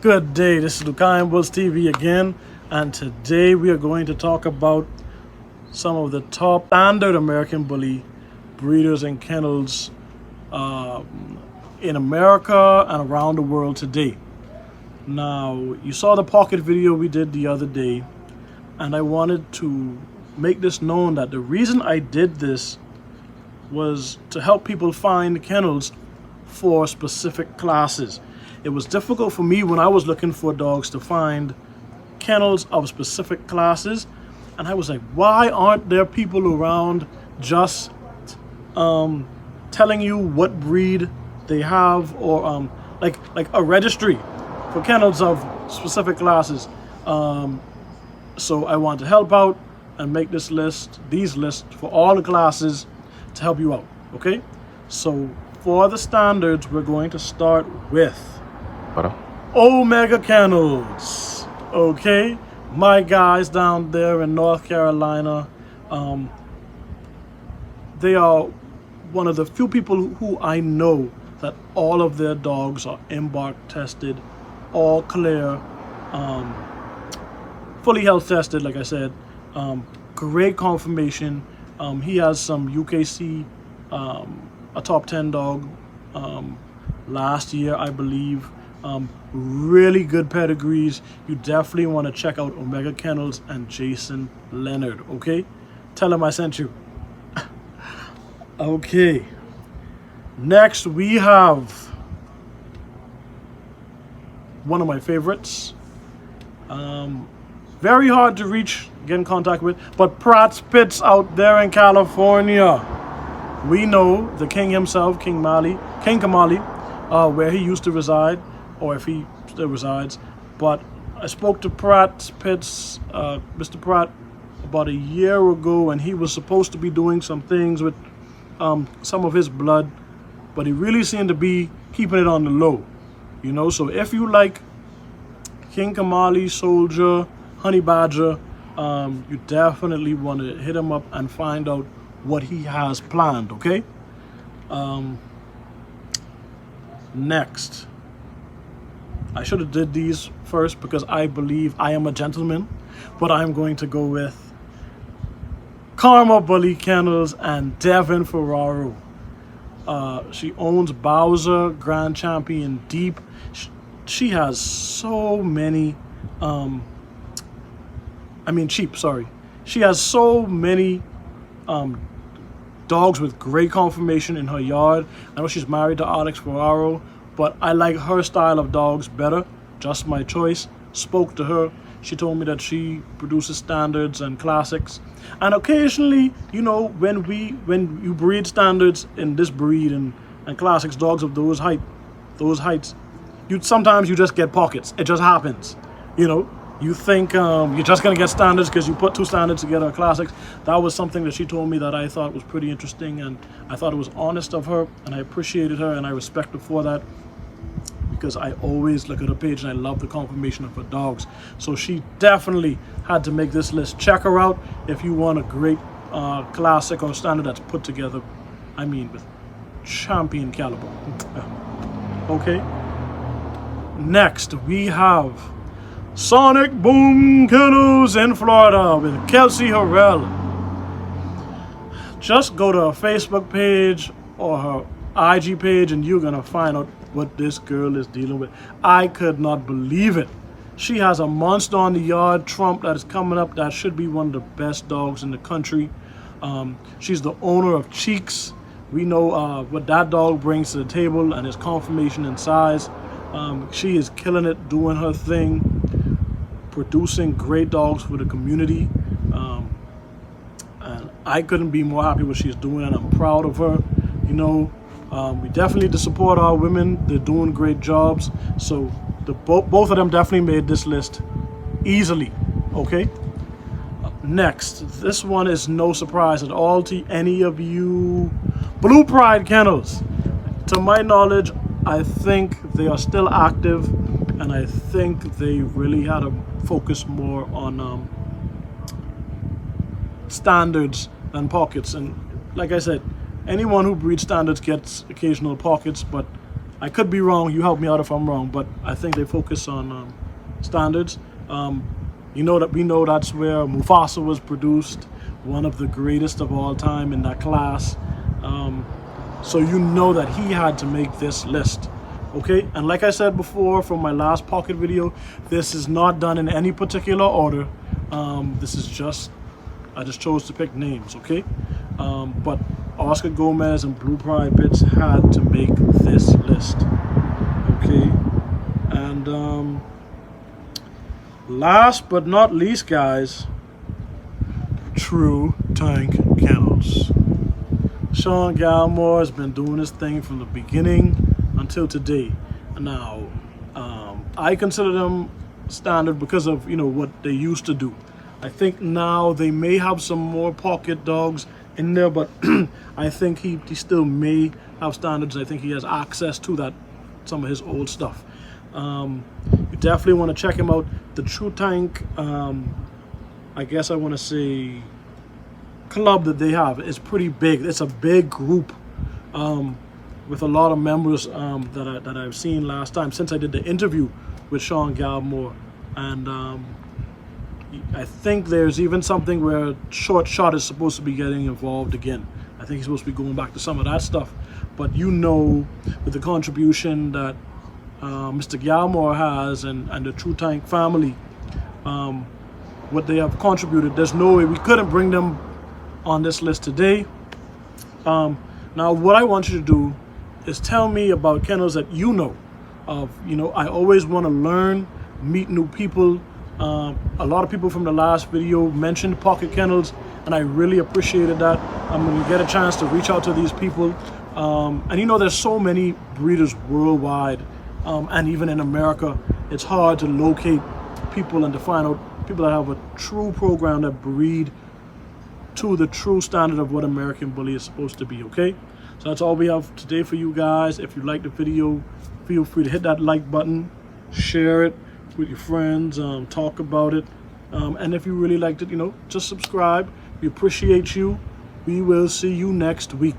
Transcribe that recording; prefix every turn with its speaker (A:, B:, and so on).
A: Good day, this is Lukai Bulls TV again, and today we are going to talk about some of the top standard American bully breeders and kennels in America and around the world today. Now, you saw the pocket video we did the other day, and I wanted to make this known that the reason I did this was to help people find kennels for specific classes. It was difficult for me when I was looking for dogs to find kennels of specific classes, and I was like, why aren't there people around just telling you what breed they have, or like a registry for kennels of specific classes? So I want to help out and make these lists for all the classes to help you out. Okay, so for the standards, we're going to start with Omega Kennels. Okay, my guys down there in North Carolina, they are one of the few people who I know that all of their dogs are embark tested, all clear, fully health tested, like I said. Great confirmation. He has some UKC, a top 10 dog last year, I believe. Really good pedigrees. You definitely want to check out Omega Kennels and Jason Leonard. Okay, tell him I sent you. Okay, next we have one of my favorites. Very hard to reach, get in contact with, but Pratt Spitz out there in California. We know the king himself, King Kamali, where he used to reside, or if he still resides. But I spoke to Pratt Spitz, Mr. Pratt, about a year ago, and he was supposed to be doing some things with some of his blood, but he really seemed to be keeping it on the low. You know, so if you like King Kamali, Soldier, Honey Badger, you definitely want to hit him up and find out what he has planned. Okay, next, I should have did these first because I believe I am a gentleman, but I'm going to go with Karma Bully Kennels and Devin Ferraro. She owns Bowser, Grand Champion Deep. She has so many she has so many dogs with great conformation in her yard. I know she's married to Alex Ferraro, but I like her style of dogs better. Just my choice. Spoke to her. She told me that she produces standards and classics. And occasionally, you know, when you breed standards in this breed and classics, dogs of those heights, sometimes you just get pockets. It just happens, you know. You think you're just going to get standards because you put two standards together in classics. That was something that she told me that I thought was pretty interesting, and I thought it was honest of her, and I appreciated her, and I respect her for that, because I always look at her page and I love the confirmation of her dogs. So she definitely had to make this list. Check her out if you want a great classic or standard that's put together, I mean, with champion caliber. Okay. Next, we have Sonic Boom Kennels in Florida with Kelsey Harrell. Just go to her Facebook page or her IG page and you're gonna find out what this girl is dealing with. I could not believe it. She has a monster on the yard, Trump, that is coming up that should be one of the best dogs in the country. She's the owner of Cheeks. We know what that dog brings to the table and his conformation and size. She is killing it, doing her thing, producing great dogs for the community, and I couldn't be more happy what she's doing, and I'm proud of her. You know, we definitely need to support our women. They're doing great jobs, so both of them definitely made this list easily. Okay, next, this one is no surprise at all to any of you. Blue Pride Kennels. To my knowledge, I think they are still active, and I think they really had to focus more on standards than pockets. And like I said, anyone who breeds standards gets occasional pockets, but I could be wrong. You help me out if I'm wrong, but I think they focus on standards. You know that we know that's where Mufasa was produced, one of the greatest of all time in that class. So you know that he had to make this list. Okay, and like I said before from my last pocket video, this is not done in any particular order. This is just, I just chose to pick names, okay? But Oscar Gomez and Blue Pride Bits had to make this list, okay? And last but not least, guys, True Tank Kennels. Sean Gallimore has been doing his thing from the beginning until today. Now, I consider them standard because of, you know, what they used to do. I think now they may have some more pocket dogs in there, but I think he still may have standards. I think he has access to that, some of his old stuff. You definitely want to check him out. The True Tank, I guess I want to say, club that they have is pretty big. It's a big group with a lot of members that I've seen last time since I did the interview with Sean Gallimore. And I think there's even something where Short Shot is supposed to be getting involved again. I think he's supposed to be going back to some of that stuff. But you know, with the contribution that Mr. Gallimore has and the True Tank family, what they have contributed, there's no way we couldn't bring them on this list today. Now, what I want you to do is tell me about kennels that you know of. You know, I always want to learn, meet new people. A lot of people from the last video mentioned pocket kennels, and I really appreciated that. I'm going to get a chance to reach out to these people. And you know, there's so many breeders worldwide, and even in America, it's hard to locate people and to find out people that have a true program that breed to the true standard of what American Bully is supposed to be, okay? So that's all we have today for you guys. If you liked the video, feel free to hit that like button, share it with your friends, talk about it. And if you really liked it, you know, just subscribe. We appreciate you. We will see you next week.